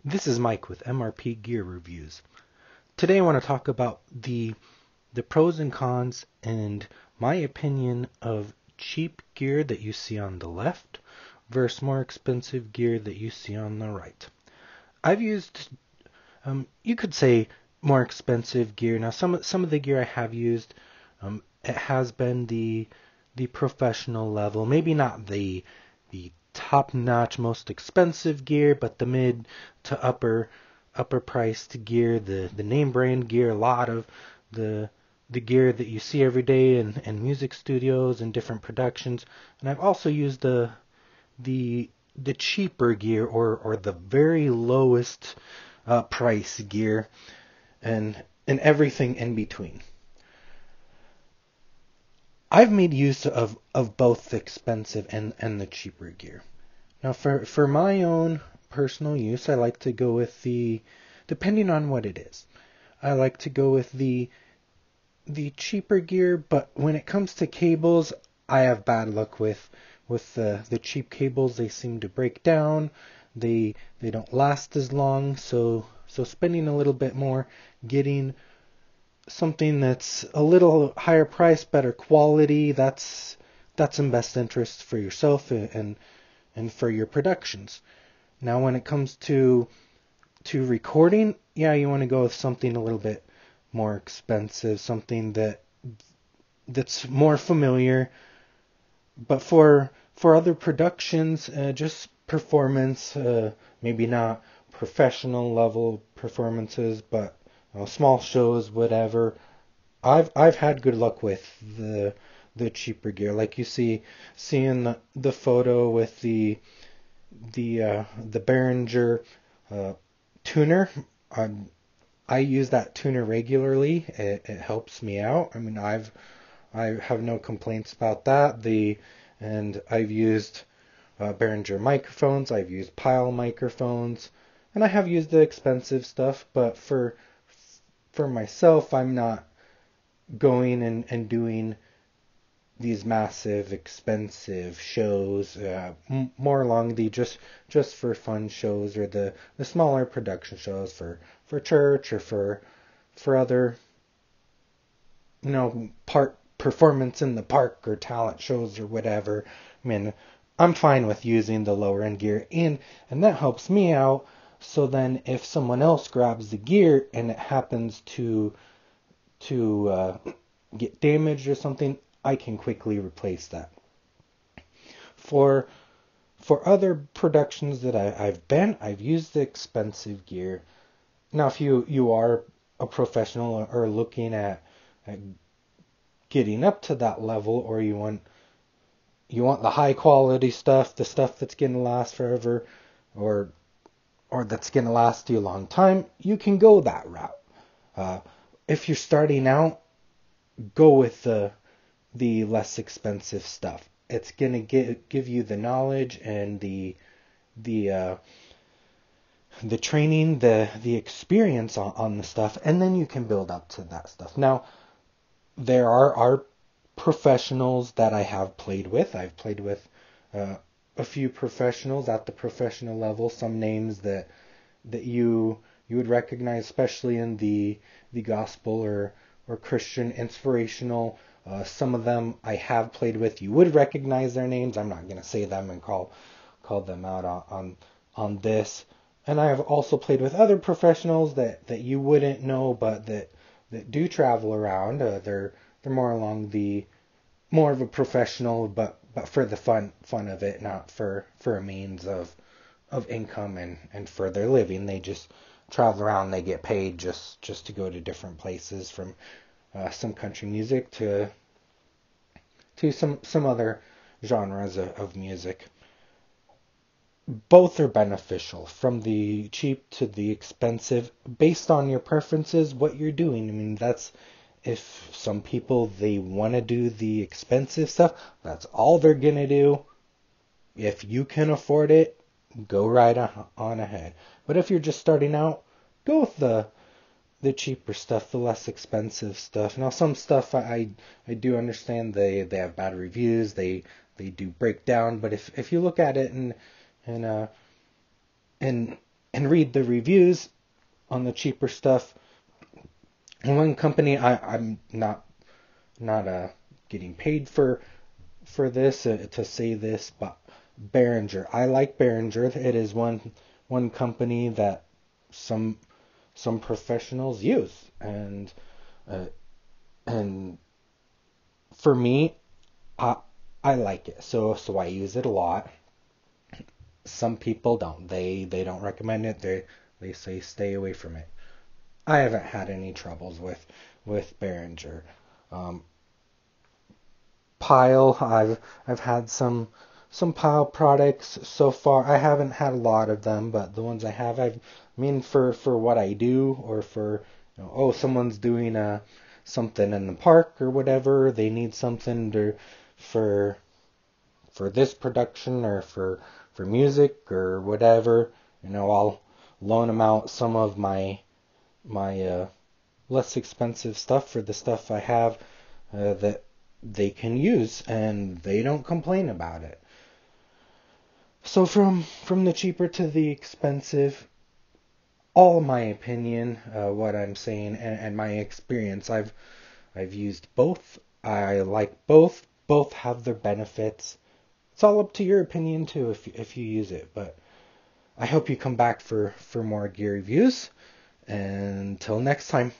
This is Mike with MRP Gear Reviews. Today I want to talk about the pros and cons and my opinion of cheap gear that you see on the left versus more expensive gear that you see on the right. I've used, you could say, more expensive gear. Now some of the gear I have used, it has been the professional level, maybe not the top-notch, most expensive gear, but the mid to upper priced gear, the name brand gear, a lot of the the gear that you see every day in music studios and different productions. And I've also used the the cheaper gear or the very lowest price gear and everything in between. I've made use of both the expensive and the cheaper gear. Now, for my own personal use, I like to go with depending on what it is, I like to go with the cheaper gear, but when it comes to cables, I have bad luck with the cheap cables. They seem to break down. They don't last as long, so spending a little bit more, getting something that's a little higher price, better quality, that's in best interest for yourself and for your productions. Now, when it comes to recording, yeah, you want to go with something a little bit more expensive, something that's more familiar. But for other productions, just performance, maybe not professional level performances, but small shows, whatever. I've had good luck with the cheaper gear, like you see in the photo with the Behringer uh, tuner. Um, I use that tuner regularly. It helps me out. I mean, I have no complaints about that. And I've used Behringer microphones. I've used Pyle microphones, and I have used the expensive stuff. But for myself, I'm not going and doing these massive, expensive shows, more along the just for fun shows or the smaller production shows for church or for other part performance in the park or talent shows or whatever. I mean, I'm fine with using the lower end gear and that helps me out. So then if someone else grabs the gear and it happens to get damaged or something, I can quickly replace that. For for other productions that I've used the expensive gear. Now, if you are a professional or looking at getting up to that level, or you want the high quality stuff, the stuff that's gonna last forever, or or that's gonna last you a long time, you can go that route. Uh, if you're starting out, go with the less expensive stuff. It's gonna give you the knowledge and the the training, the experience on the stuff, and then you can build up to that stuff. Now, there are professionals that I have played with. I've played with uh, a few professionals at the professional level. Some names that you would recognize, especially in the gospel or Christian inspirational. Some of them I have played with. You would recognize their names. I'm not going to say them and call them out on this. And I have also played with other professionals that you wouldn't know, but that do travel around. They're more along the more of a professional, but for the fun of it, not for a means of income and for their living. They just travel around. They get paid just to go to different places, from some country music to some other genres of music. Both are beneficial, from the cheap to the expensive, based on your preferences, what you're doing. I mean, that's if some people they want to do the expensive stuff, that's all they're gonna do. If you can afford it, go right on ahead. But if you're just starting out, go with the cheaper stuff, the less expensive stuff. Now, some stuff I do understand they have bad reviews, they do break down. But if you look at it and and and read the reviews on the cheaper stuff. One company, I'm not getting paid for this to say this, but Behringer. I like Behringer. It is one company that some professionals use, uh, and for me, I I like it. So I use it a lot. Some people don't. They don't recommend it. They say stay away from it. I haven't had any troubles with Behringer. Um, Pile, I've had some Pile products so far. I haven't had a lot of them, but the ones I have, I mean for what I do, or for, oh, someone's doing something in the park or whatever. They need something for for this production, or for music or whatever. I'll loan them out some of my less expensive stuff for the stuff I have, that they can use, and they don't complain about it. So from the cheaper to the expensive, all my opinion, what I'm saying, and my experience, I've used both. I like both. Both have their benefits. It's all up to your opinion too, if you use it. But I hope you come back for more gear reviews. And until next time.